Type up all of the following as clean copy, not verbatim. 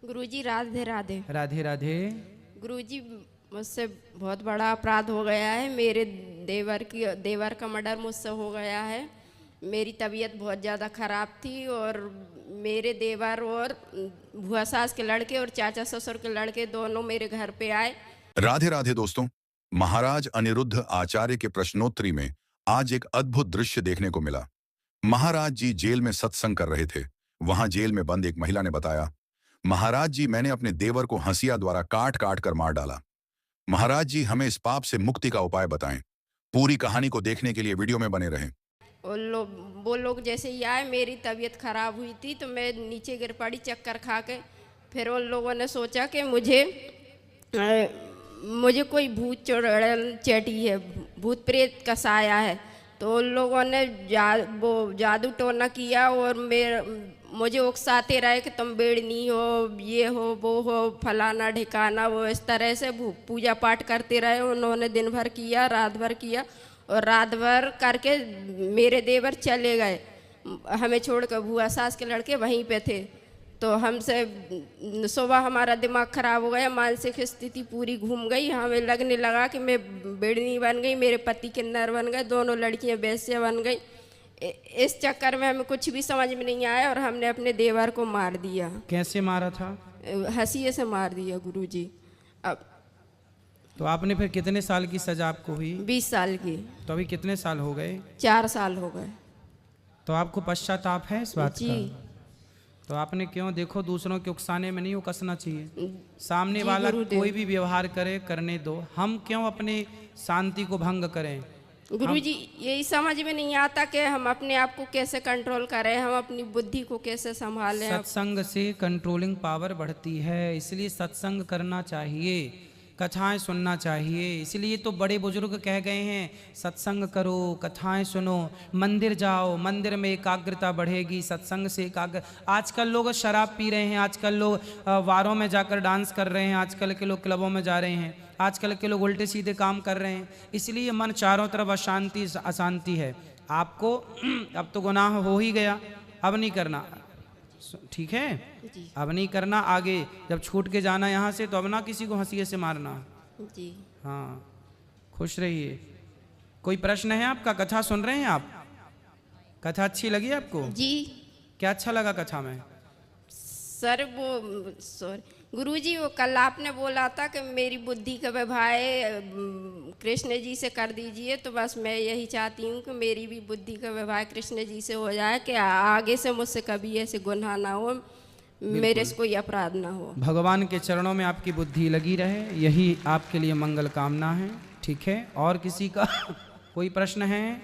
गुरुजी राधे राधे। राधे राधे। गुरुजी मुझसे बहुत बड़ा अपराध हो गया है। मेरे देवर का मर्डर मुझसे हो गया है। मेरी तबीयत बहुत ज़्यादा ख़राब थी और मेरे देवर और भुआ सास के लड़के और चाचा ससुर के लड़के दोनों मेरे घर पे आए। राधे राधे दोस्तों, महाराज अनिरुद्ध आचार्य के प्रश्नोत्तरी में आज एक अद्भुत दृश्य देखने को मिला। महाराज जी जेल में सत्संग कर रहे थे। वहां जेल में बंद एक महिला ने बताया, महाराज जी मैंने अपने देवर को हंसिया द्वारा काट काट कर मार डाला। महाराज जी हमें इस पाप से मुक्ति का उपाय बताएं। पूरी कहानी को देखने के लिए वीडियो में बने रहें। वो लोग जैसे ही आए, मेरी तबीयत ख़राब हुई थी तो मैं नीचे गिर पड़ी चक्कर खा के। फिर उन लोगों ने सोचा कि मुझे कोई भूत चुड़ैल चैटी है, भूत प्रेत का साया है। तो उन लोगों ने वो जादू टोना किया और मुझे उकसाते रहे कि तुम बेड़नी हो, ये हो, वो हो, फलाना ढिकाना। वो इस तरह से पूजा पाठ करते रहे। उन्होंने दिन भर किया, रात भर किया और रात भर करके मेरे देवर चले गए। हमें छोड़कर भुआ सास के लड़के वहीं पे थे। तो हमसे सुबह हमारा दिमाग ख़राब हो गया, मानसिक स्थिति पूरी घूम गई। हमें लगने लगा कि मैं बेड़नी बन गई, मेरे पति किन्नर बन गए, दोनों लड़कियां वेश्या बन गई। इस चक्कर में हमें कुछ भी समझ में नहीं आया और हमने अपने देवर को मार दिया। कैसे मारा था? हंसिए से मार दिया गुरुजी। अब तो आपने फिर कितने साल की सजा आपको हुई? 20 साल की। तो अभी कितने साल हो गए? 4 साल हो गए। तो आपको पश्चाताप है इस बात जी। का? तो आपने क्यों, देखो दूसरों के उकसाने में नहीं उकसना चाहिए। सामने वाला कोई भी व्यवहार करे, करने दो। हम क्यों अपनी शांति को भंग करें? गुरुजी यही समझ में नहीं आता कि हम अपने आप को कैसे कंट्रोल करें, हम अपनी बुद्धि को कैसे संभालें। सत्संग से कंट्रोलिंग पावर बढ़ती है, इसलिए सत्संग करना चाहिए, कथाएं सुनना चाहिए। इसलिए तो बड़े बुजुर्ग कह गए हैं, सत्संग करो, कथाएं सुनो, मंदिर जाओ, मंदिर में एकाग्रता बढ़ेगी, सत्संग से एकाग्र। आजकल लोग शराब पी रहे हैं, आजकल लोग वारों में जाकर डांस कर रहे हैं, आजकल के लोग क्लबों में जा रहे हैं, आजकल के लोग उल्टे सीधे काम कर रहे हैं। इसलिए मन चारों तरफ अशांति अशांति है। आपको अब तो गुनाह हो ही गया, अब नहीं करना, ठीक है? अब नहीं करना। आगे जब छूट के जाना यहाँ से तो अब ना किसी को हंसिए से मारना जी। हाँ, खुश रहिए। कोई प्रश्न है आपका? कथा सुन रहे हैं आप? कथा अच्छी लगी आपको? जी। क्या अच्छा लगा कथा में? सर गुरुजी वो कल आपने बोला था कि मेरी बुद्धि का विवाह कृष्ण जी से कर दीजिए। तो बस मैं यही चाहती हूँ कि मेरी भी बुद्धि का विवाह कृष्ण जी से हो जाए, कि आगे से मुझसे कभी ऐसे गुनाह ना हो, मेरे से कोई अपराध ना हो। भगवान के चरणों में आपकी बुद्धि लगी रहे, यही आपके लिए मंगल कामना है। ठीक है, और किसी का कोई प्रश्न है?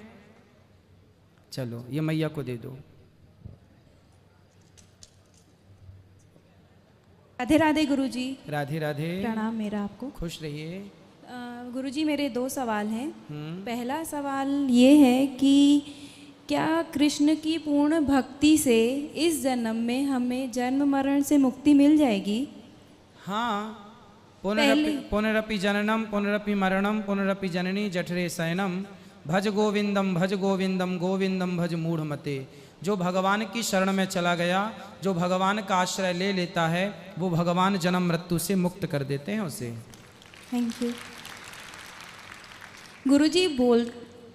चलो ये मैया को दे दो। राधे राधे गुरुजी। राधे राधे। प्रणाम मेरा आपको। खुश रहिए। गुरुजी मेरे 2 सवाल हैं। पहला सवाल ये है कि क्या कृष्ण की पूर्ण भक्ति से इस जन्म में हमें जन्म मरण से मुक्ति मिल जाएगी? हाँ, पुनरपि जननम पुनरपि मरणम पुनरपि जननी जठरे शयनम भज गोविंदम गोविंदम भज मूढ़मते। जो भगवान की शरण में चला गया, जो भगवान का आश्रय ले लेता है, वो भगवान जन्म मृत्यु से मुक्त कर देते हैं उसे। थैंक यू गुरुजी।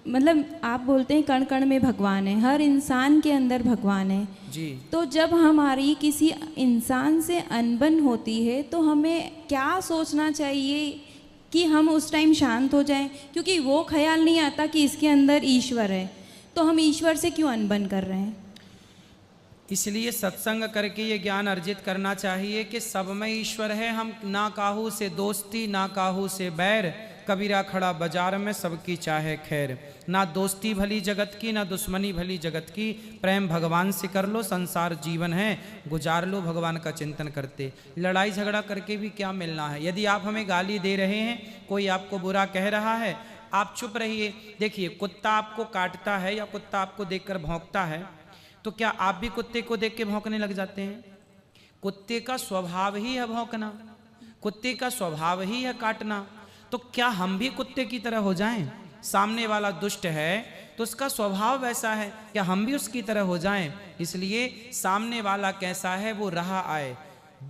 मतलब आप बोलते हैं कण कण में भगवान है, हर इंसान के अंदर भगवान है जी। तो जब हमारी किसी इंसान से अनबन होती है तो हमें क्या सोचना चाहिए कि हम उस टाइम शांत हो जाएं? क्योंकि वो ख्याल नहीं आता कि इसके अंदर ईश्वर है, तो हम ईश्वर से क्यों अनबन कर रहे हैं? इसलिए सत्संग करके ये ज्ञान अर्जित करना चाहिए कि सब में ईश्वर है। हम ना काहू से दोस्ती, ना काहू से बैर, कबीरा खड़ा बाजार में सबकी चाहे खैर। ना दोस्ती भली जगत की, ना दुश्मनी भली जगत की, प्रेम भगवान से कर लो, संसार जीवन है गुजार लो भगवान का चिंतन करते। लड़ाई झगड़ा करके भी क्या मिलना है? यदि आप हमें गाली दे रहे हैं, कोई आपको बुरा कह रहा है, आप चुप रहिए। देखिए, कुत्ता आपको काटता है या कुत्ता आपको देखकर भौंकता है, तो क्या आप भी कुत्ते को देख के भौंकने लग जाते हैं? कुत्ते का स्वभाव ही है भौंकना, कुत्ते का स्वभाव ही है काटना। तो क्या हम भी कुत्ते की तरह हो जाएं? सामने वाला दुष्ट है तो उसका स्वभाव वैसा है, क्या हम भी उसकी तरह हो जाएं? इसलिए सामने वाला कैसा है वो रहा आए।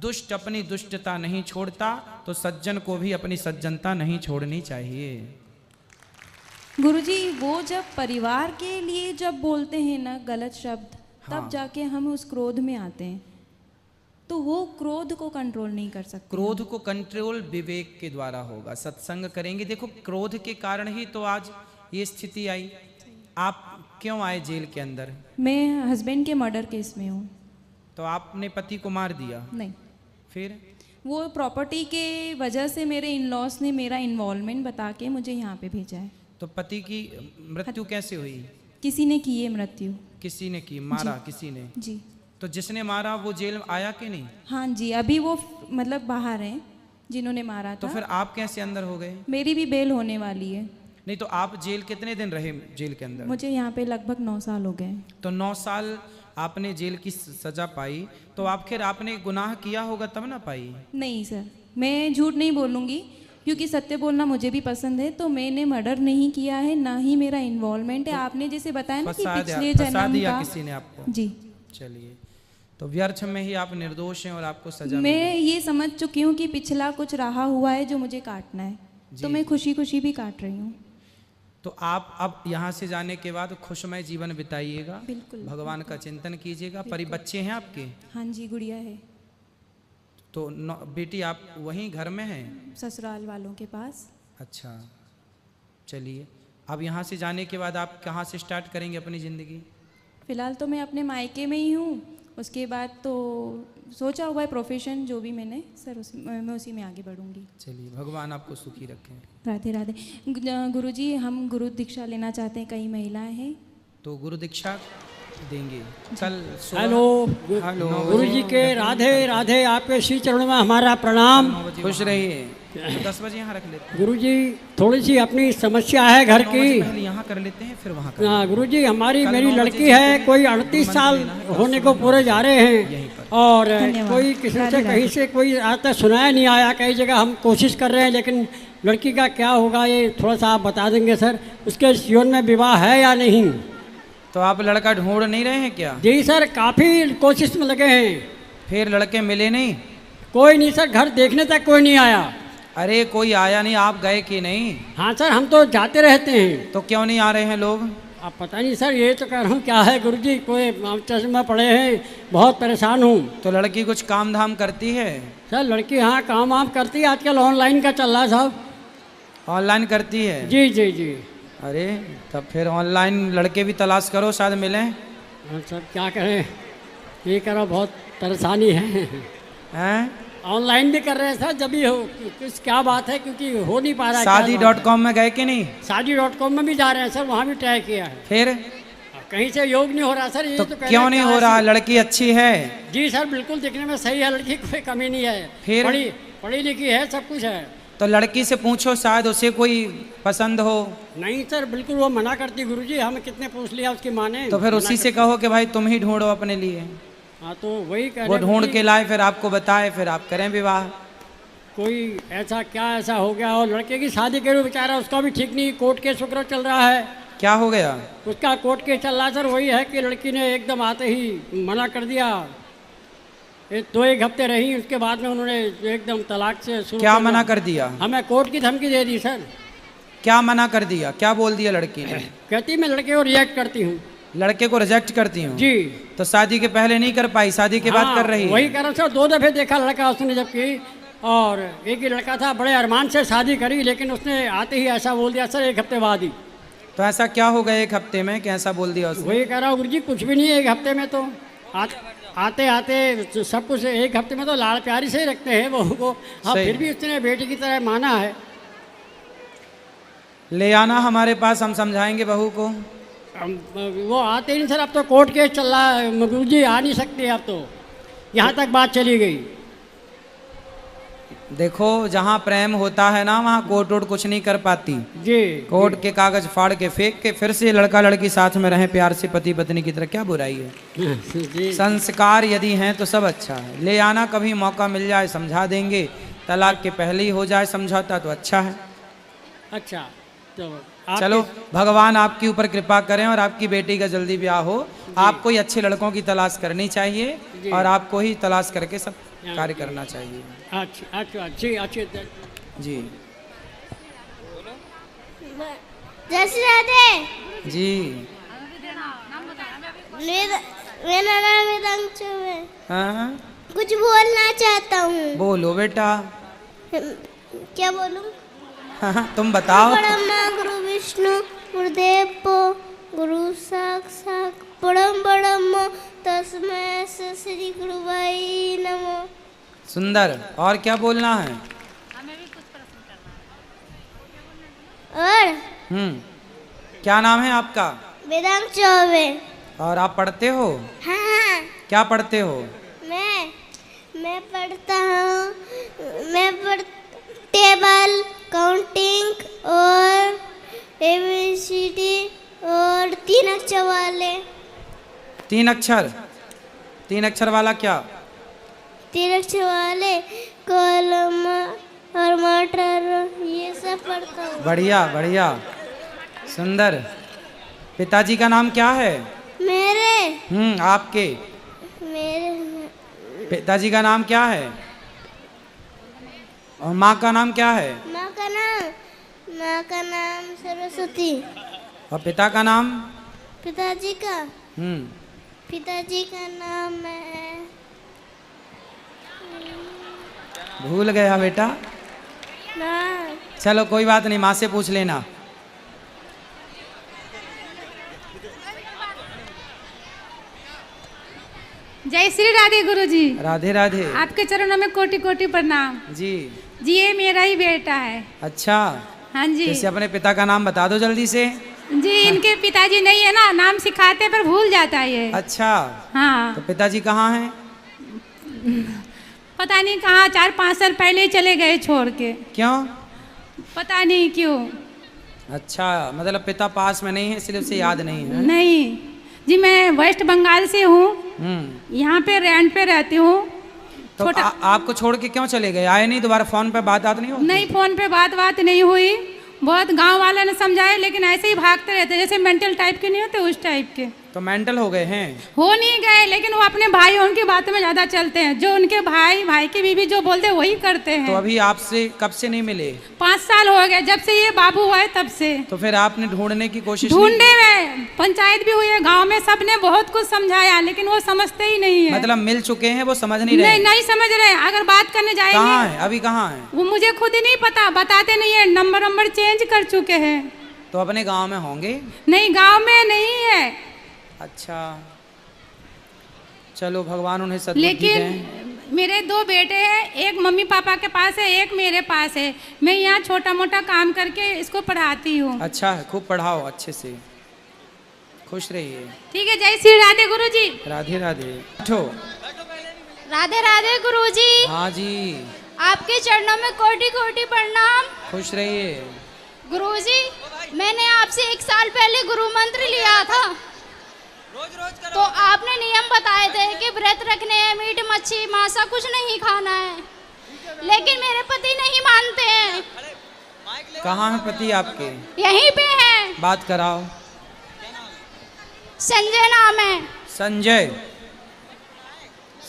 दुष्ट अपनी दुष्टता नहीं छोड़ता तो सज्जन को भी अपनी सज्जनता नहीं छोड़नी चाहिए। गुरुजी वो जब परिवार के लिए जब बोलते हैं ना गलत शब्द, तब हाँ। जाके हम उस क्रोध में आते हैं, तो वो क्रोध को कंट्रोल नहीं कर सकते। क्रोध को कंट्रोल विवेक के द्वारा होगा, सत्संग करेंगे। देखो क्रोध के कारण ही तो आज ये स्थिति आई। आप क्यों आए जेल के अंदर? मैं हस्बैंड के मर्डर केस में हूँ। तो आपने पति को मार दिया? नहीं, फिर वो प्रॉपर्टी के वजह से मेरे इन लॉस ने मेरा इन्वॉल्वमेंट बता के मुझे यहाँ पे भेजा है। तो पति की मृत्यु कैसे हुई? किसी ने की है मृत्यु। किसी ने की, मारा किसी ने? जी। तो जिसने मारा वो जेल आया कि नहीं? हाँ जी, अभी वो मतलब बाहर हैं जिन्होंने मारा तो था। फिर आप कैसे अंदर हो गए? मेरी भी बेल होने वाली है। नहीं तो आप जेल कितने दिन रहे जेल के अंदर? मुझे यहाँ पे लगभग 9 साल हो गए। तो 9 साल आपने जेल की सजा पाई, तो आखिर आपने गुनाह किया होगा तब ना पाई? नहीं सर, मैं झूठ नहीं बोलूँगी क्योंकि सत्य बोलना मुझे भी पसंद है। तो मैंने मर्डर नहीं किया है, ना ही मेरा इन्वॉल्वमेंट है। आपने जैसे बताया ना कि पिछले फंसा जन्म दिया का। किसी ने आपको? जी। चलिए, तो व्यर्थ में ही आप निर्दोष हैं और आपको सजा मैं ये समझ चुकी हूँ कि पिछला कुछ रहा हुआ है जो मुझे काटना है, तो मैं खुशी खुशी भी काट रही हूँ। तो आप अब यहाँ से जाने के बाद खुशमय जीवन बिताइएगा, बिल्कुल। भगवान का चिंतन कीजिएगा। बच्चे हैं आपके? हाँ जी, गुड़िया है। तो बेटी आप वहीं घर में हैं? ससुराल वालों के पास। अच्छा, चलिए। अब यहाँ से जाने के बाद आप कहाँ से स्टार्ट करेंगे अपनी ज़िंदगी? फिलहाल तो मैं अपने मायके में ही हूँ, उसके बाद तो सोचा हुआ है प्रोफेशन जो भी मैंने सर मैं उसी में आगे बढ़ूंगी। चलिए, भगवान आपको सुखी रखें। राधे राधे। गुरुजी, हम गुरु दीक्षा लेना चाहते हैं, कई महिलाएं हैं। तो गुरु दीक्षा देंगे कल। हेलो हेलो गुरु जी के राधे राधे। आपके श्री चरणों में हमारा प्रणाम। खुश रहिए। तो 10 बजे यहाँ रख लेते हैं। गुरु जी थोड़ी सी अपनी समस्या है घर 9 बजे की। पहले यहाँ कर लेते हैं, फिर वहाँ कर। हाँ गुरु जी, हमारी कल मेरी 9 बजे लड़की चलते है, हैं। कोई 38 साल होने को पूरे जा रहे यहीं हैं पर। और धन्यवाद। कोई किसी राधे से कहीं से कोई आज तक सुनाया नहीं आया। कई जगह हम कोशिश कर रहे हैं, लेकिन लड़की का क्या होगा ये थोड़ा सा आप बता देंगे सर। उसके जीवन में विवाह है या नहीं? तो आप लड़का ढूंढ नहीं रहे हैं क्या? जी सर, काफ़ी कोशिश में लगे हैं। फिर लड़के मिले नहीं? कोई नहीं सर, घर देखने तक कोई नहीं आया। अरे कोई आया नहीं, आप गए कि नहीं? हाँ सर, हम तो जाते रहते हैं। तो क्यों नहीं आ रहे हैं लोग? अब पता नहीं सर, ये तो कह रहा हूँ क्या है गुरुजी, कोई चश्मा पड़े हैं, बहुत परेशान हूँ। तो लड़की कुछ काम धाम करती है? सर लड़की हाँ काम वाम करती है, आजकल ऑनलाइन का चल रहा है साहब। ऑनलाइन करती है? जी जी जी। अरे तब फिर ऑनलाइन लड़के भी तलाश करो, शायद मिले। हाँ सर क्या करें, ये करो बहुत परेशानी है। हैं? ऑनलाइन भी कर रहे हैं सर, जब भी हो कुछ क्या बात है, क्योंकि हो नहीं पा रहा है। शादी.com में गए कि नहीं? शादी.com में भी जा रहे हैं सर, वहाँ भी ट्राई किया है। फिर कहीं से योग नहीं हो रहा सर। ये तो तो क्यों नहीं हो रहा? लड़की अच्छी है? जी सर बिल्कुल, दिखने में सही है लड़की, कोई कमी नहीं है। फिर? पढ़ी लिखी है, सब कुछ है। तो लड़की से पूछो, शायद उसे कोई पसंद हो। नहीं सर बिल्कुल, वो मना करती गुरुजी, हमें कितने पूछ लिया उसकी माँ ने। तो फिर उसी से कहो कि भाई तुम ही ढूंढो अपने लिए। हाँ तो वही कह वो रहे ढूंढ गुरुजी, के लाए, फिर आपको बताए, फिर आप करें विवाह। कोई ऐसा क्या ऐसा हो गया। और लड़के की शादी करो बेचारा, उसका भी ठीक नहीं, कोर्ट केस वगैरह चल रहा है। क्या हो गया? उसका कोर्ट केस चल रहा है सर। वही है कि लड़की ने एकदम आते ही मना कर दिया। 2-1 हफ्ते रही, उसके बाद में उन्होंने एकदम तलाक से शुरू क्या करना। मना कर दिया? हमें कोर्ट की धमकी दे दी सर। क्या मना कर दिया? क्या बोल दिया लड़की ने? कहती मैं लड़के को रिजेक्ट करती हूँ। लड़के को रिजेक्ट करती हूँ? जी। तो शादी के पहले नहीं कर पाई, शादी के बाद हाँ, कर रही है? वही कह रहा हूँ सर, 2 दफ़े देखा लड़का उसने जबकि, और एक ही लड़का था, बड़े अरमान से शादी करी, लेकिन उसने आते ही ऐसा बोल दिया सर 1 हफ्ते बाद ही। तो ऐसा क्या हो गया 1 हफ्ते में, कैसा बोल दिया उसने? वही कह रहा हूँ गुरुजी, कुछ भी नहीं है 1 हफ्ते में। तो आते आते सब कुछ 1 हफ्ते में तो लाड़ प्यारी से ही रखते हैं बहू को। हाँ सही। फिर भी उसने बेटी की तरह माना है। ले आना हमारे पास, हम समझाएंगे बहू को। वो आते ही नहीं सर, अब तो कोर्ट केस चल रहा है गुरुजी, आ नहीं सकते अब तो, यहाँ तक बात चली गई। देखो जहाँ प्रेम होता है ना, वहाँ कोर्ट वोट कुछ नहीं कर पाती। जी। कोर्ट के कागज फाड़ के फेंक के फिर से लड़का लड़की साथ में रहें प्यार से, पति पत्नी की तरह, क्या बुराई है? जी। संस्कार यदि हैं तो सब अच्छा है। ले आना, कभी मौका मिल जाए समझा देंगे। तलाक के पहले ही हो जाए समझौता तो अच्छा है। अच्छा तो चलो, भगवान आपके ऊपर कृपा करें और आपकी बेटी का जल्दी ब्याह हो। आपको ही अच्छे लड़कों की तलाश करनी चाहिए और आपको ही तलाश करके सब कार्य करना चाहिए। अच्छी अच्छी जी जय श्री राधे। जी। मेरा नाम वेदांशु है। हाँ कुछ बोलना चाहता हूँ। बोलो बेटा। क्या बोलूँ? हाँ, तुम बताओ। ब्रह्मा गुरु विष्णु गुरुदेव को गुरु साक्षात् परम तस्मै श्री गुरु भाई नमो। सुंदर। और क्या बोलना है? और क्या नाम है आपका? वेदांत चौबे। और आप पढ़ते हो? हाँ। क्या पढ़ते हो? मैं पढ़ता हूँ। टेबल काउंटिंग और एबीसीडी और 3 अक्षर वाले। 3 अक्षर? 3 अक्षर वाला क्या? 3 अक्षर वाले कॉलम और मटर ये सब पढ़ता हूँ। बढ़िया बढ़िया सुंदर। पिताजी का नाम क्या है? मेरे आपके मेरे पिताजी का नाम क्या है? और माँ का नाम क्या है? माँ का नाम सरस्वती। और पिता का नाम? पिताजी का नाम है भूल गया बेटा। ना। चलो कोई बात नहीं, माँ से पूछ लेना। जय श्री राधे गुरुजी। राधे राधे। आपके चरणों में कोटि कोटि प्रणाम। जी जी ये मेरा ही बेटा है। अच्छा। हाँ जी। जैसे अपने पिता का नाम बता दो जल्दी से। जी इनके पिताजी नहीं है ना, नाम सिखाते पर भूल जाता है ये। अच्छा। हाँ। तो पिताजी कहाँ हैं? पता नहीं कहाँ, 4-5 साल पहले ही चले गए छोड़ के। क्यों? पता नहीं क्यों। अच्छा, मतलब पिता पास में नहीं है इसलिए उसे याद नहीं है। नहीं जी, मैं वेस्ट बंगाल से हूँ, यहाँ पे रेंट पे रहती हूँ। तो आपको छोड़ के क्यों चले गए? आए नहीं दोबारा? फोन पे बात नहीं होती? नहीं, फोन पे बात नहीं हुई। बहुत गांव वाले ने समझाए लेकिन ऐसे ही भागते रहते, जैसे मेंटल टाइप के नहीं होते उस टाइप के। तो मेंटल हो गए हैं? हो नहीं गए, लेकिन वो अपने भाई उनकी बातों में ज्यादा चलते हैं। जो उनके भाई की बीवी जो बोलते हैं वही करते हैं। तो अभी आपसे कब से नहीं मिले? 5 साल हो गए, जब से ये बाबू हुआ है तब से। तो फिर आपने ढूंढने की कोशिश? ढूंढे में पंचायत भी हुई है, गांव में सबने बहुत कुछ समझाया लेकिन वो समझते ही नहीं है। मतलब मिल चुके हैं, वो समझ नहीं रहे? नहीं समझ रहे। अगर बात करने जाएंगे। कहाँ है अभी? कहाँ है वो मुझे खुद ही नहीं पता, बताते नहीं है। नंबर चेंज कर चुके हैं। तो अपने गाँव में होंगे? नहीं, गाँव में नहीं है। अच्छा, चलो भगवान उन्हें सद्बुद्धि दें। लेकिन मेरे 2 बेटे हैं, एक मम्मी पापा के पास है, एक मेरे पास है। मैं यहाँ छोटा मोटा काम करके इसको पढ़ाती हूँ। अच्छा है, खूब पढ़ाओ अच्छे से, खुश रहिए। ठीक है। जय श्री राधे गुरुजी। राधे राधे। बैठो। राधे राधे गुरुजी। हाँ जी। आपके चरणों में कोटि कोटि प्रणाम। खुश रहिए। गुरुजी, मैंने आपसे 1 साल पहले गुरु मंत्र लिया था। तो आपने नियम बताए थे कि व्रत रखने हैं, मीट मच्छी मांसा कुछ नहीं खाना है, लेकिन मेरे पति नहीं मानते हैं। कहाँ है पति आपके? यहीं पे हैं। बात कराओ। संजय नाम है।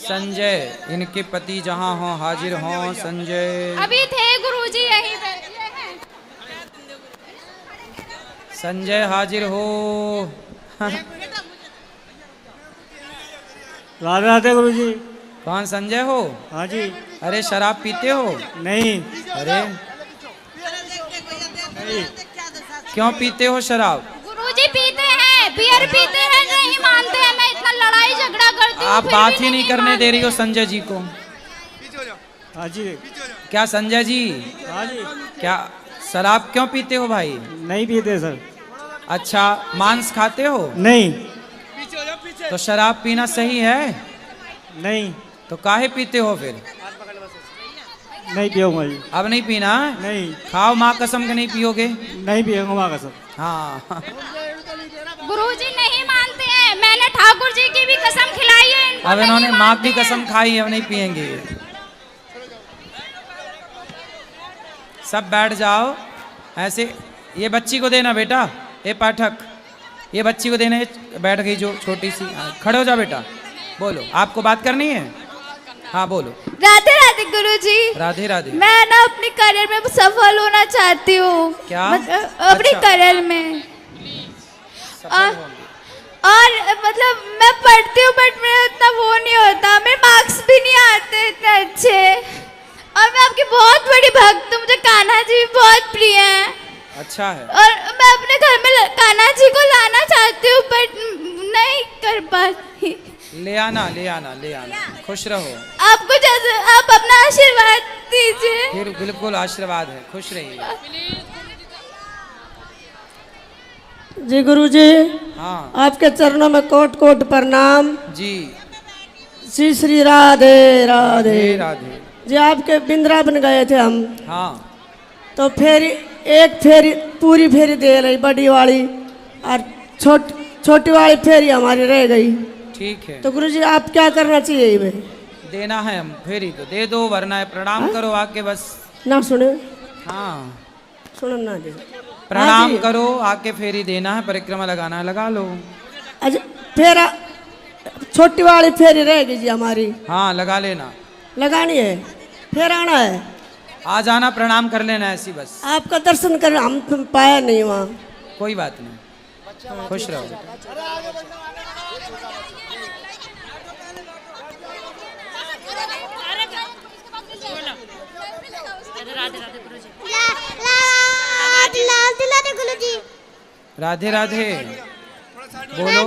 संजय। इनके पति जहाँ हो हाजिर हो। संजय अभी थे गुरुजी यहीं पे। ये हैं। संजय हाजिर हो। राधे राधे गुरुजी। कौन संजय हो? हाँ जी। अरे शराब पीते हो? नहीं। अरे क्यों पीते हो शराब? गुरुजी पीते हैं, बियर पीते हैं, नहीं मानते हैं। मैं इतना लड़ाई झगड़ा करती हूँ, आप फिर बात भी ही नहीं करने दे रही हो संजय जी को। हाँ जी। क्या संजय जी? हाँ जी। क्या शराब क्यों पीते हो भाई? नहीं पीते सर। अच्छा, मांस खाते हो? नहीं। तो शराब पीना सही है? नहीं। तो काहे पीते हो फिर? नहीं पियूंगा जी। अब नहीं पीना? नहीं। खाओ माँ कसम के नहीं पियोगे? नहीं पियूंगा माँ कसम। हाँ। गुरुजी नहीं मानते हैं। मैंने ठाकुर जी की भी कसम खिलाई है इनको। अब इन्होंने माँ की कसम खाई है, अब नहीं पियेंगे। सब बैठ जाओ ऐसे। ये बच्ची को देना बेटा। ये पाठक, ये बच्ची को देना। बैठ गई जो छोटी सी। खड़े हो जाओ बेटा। बोलो, आपको बात करनी है? हाँ बोलो। राधे राधे गुरुजी। राधे राधे। मैं ना अपनी करियर में सफल होना चाहती हूँ। क्या? अपनी अच्छा। करियर में। सफल होंगे। और मतलब मैं पढ़ती हूँ बट मेरा उतना वो नहीं होता, मेरे मार्क्स भी नहीं आते इतने अच्छे। और मैं आपकी बहुत बड़ी भक्त हूँ, मुझे कान्हा जी भी बहुत प्रिय हैं। अच्छा है। और मैं अपने घर में कान्हा जी को लाना चाहती हूँ बट नहीं कर पाती। ले आना ले आना ले आना। खुश रहो। आपको जैसे आप अपना आशीर्वाद दीजिए। फिर बिल्कुल आशीर्वाद है, खुश रहिए। जी गुरुजी, हाँ आपके चरणों में कोट कोट प्रणाम। जी। श्री श्री राधे राधे राधे राधे। जी, आपके वृंदावन गए थे हम, हाँ तो फेरी एक फेरी पूरी फेरी दे रही बड़ी वाली, और छोटी वाली फेरी हमारी रह गई। ठीक है। तो गुरुजी आप क्या करना चाहिए में? देना है हम फेरी तो दे दो, वरना है प्रणाम करो आके बस। ना सुने? हाँ सुनो ना जी। प्रणाम जी। करो आके फेरी देना है, परिक्रमा लगाना है, लगा लो। अच्छा, फेरा छोटी वाली फेरी रहेगी जी हमारी, हाँ लगा लेना। लगानी है, फिर आना है। आ जाना, प्रणाम कर लेना ऐसी बस। आपका दर्शन कर हम पाया नहीं वहाँ। कोई बात नहीं, खुश रहो। राधे राधे। बोलो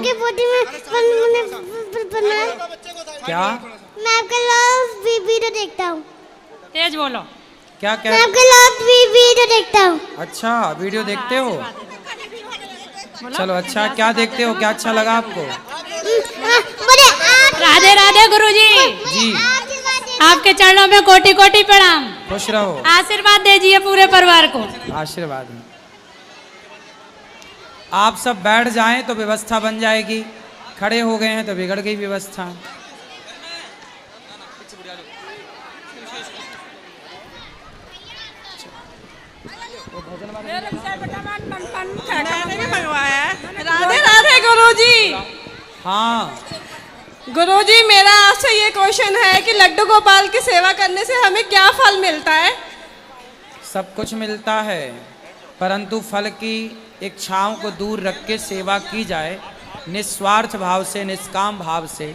क्या? मैं आपका लास्ट वीडियो देखता हूँ। तेज बोलो। क्या मैं क्या? आपका लास्ट वीडियो देखता हूँ। अच्छा वीडियो देखते हो? चलो अच्छा, क्या देखते हो, क्या अच्छा लगा आपको? राधे राधे गुरुजी। जी आपके चरणों में कोटि कोटि प्रणाम। खुश रहो। आशीर्वाद दीजिए पूरे परिवार को। आशीर्वाद। आप सब बैठ जाएं तो व्यवस्था बन जाएगी, खड़े हो गए हैं तो बिगड़ गई व्यवस्था। राधे राधे गुरुजी। हाँ गुरुजी, मेरा आपसे ये क्वेश्चन है कि लड्डू गोपाल की सेवा करने से हमें क्या फल मिलता है? सब कुछ मिलता है, परंतु फल की इच्छाओं को दूर रख के सेवा की जाए निस्वार्थ भाव से, निष्काम भाव से,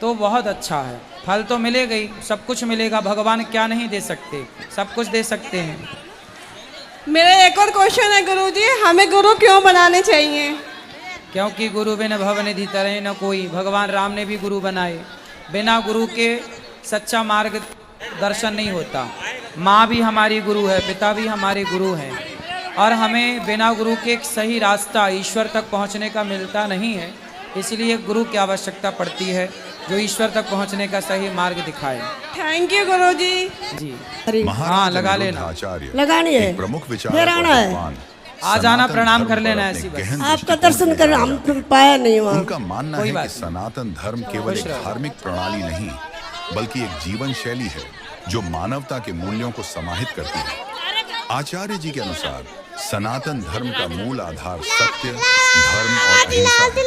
तो बहुत अच्छा है। फल तो मिलेगा ही, सब कुछ मिलेगा। भगवान क्या नहीं दे सकते, सब कुछ दे सकते हैं। मेरा एक और क्वेश्चन है गुरुजी, हमें गुरु क्यों बनाने चाहिए? क्योंकि गुरु बिन भवनिधि तरह न कोई। भगवान राम ने भी गुरु बनाए, बिना गुरु के सच्चा मार्ग दर्शन नहीं होता। माँ भी हमारी गुरु है, पिता भी हमारे गुरु हैं, और हमें बिना गुरु के एक सही रास्ता ईश्वर तक पहुँचने का मिलता नहीं है। इसलिए गुरु की आवश्यकता पड़ती है, जो ईश्वर तक पहुँचने का सही मार्ग दिखाए। थैंक यू गुरुजी। जी हाँ लगा लेना। आचार्य लगानी है, प्रमुख फिर आना है। आ जाना, प्रणाम कर लेना ऐसी बस। आपका दर्शन कर हम पाया नहीं वहाँ। उनका मानना है कि सनातन धर्म केवल एक धार्मिक प्रणाली नहीं, बल्कि एक जीवन शैली है जो मानवता के मूल्यों को समाहित करती है। आचार्य जी के अनुसार सनातन धर्म का मूल आधार सत्य, धर्म और अहिंसा है।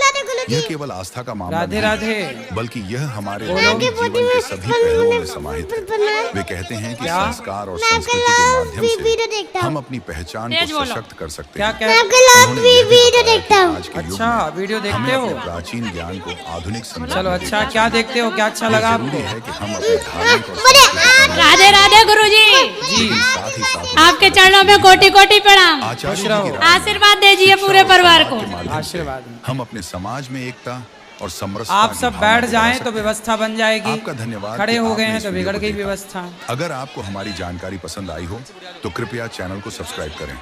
यह केवल आस्था का मामला राधे नहीं, राधे। बल्कि यह हमारे दैनिक जीवन के सभी पहलुओं में समाहित है। वे कहते हैं कि संस्कार और संस्कृति के माध्यम से हम अपनी पहचान को सशक्त कर सकते क्या हैं। क्या? आज के युग अच्छा में वीडियो देखते हमें हो? अपने प्राचीन ज्ञान को आधुनिक संदर्भ चलो में अच्छा, देखना क्या देखते हो, क्या अच्छा लगा जरूरी आपको? है कि हम अपने धार्मिक और सांस्कृतिक राधे राधे गुरुजी। जी साथ ही साथ आपके चरणों में कोटि कोटि प्रणाम। आचार्य जी रहो। की राह में आशीर्वाद दीजिए शिक्षा पूरे और परिवार संवाद को। के माध्यम से आशीर्वाद। हम अपने समाज में एकता और समरसता आप की सब भावना बैठ को जाएं बढ़ा तो सकते हैं। व्यवस्था बन जाएगी। आपका धन्यवाद खड़े कि हो गए आपने हैं इस तो वीडियो बिगड़ को गई देखा। व्यवस्था। अगर आपको हमारी जानकारी पसंद आई हो तो कृपया चैनल को सब्सक्राइब करें।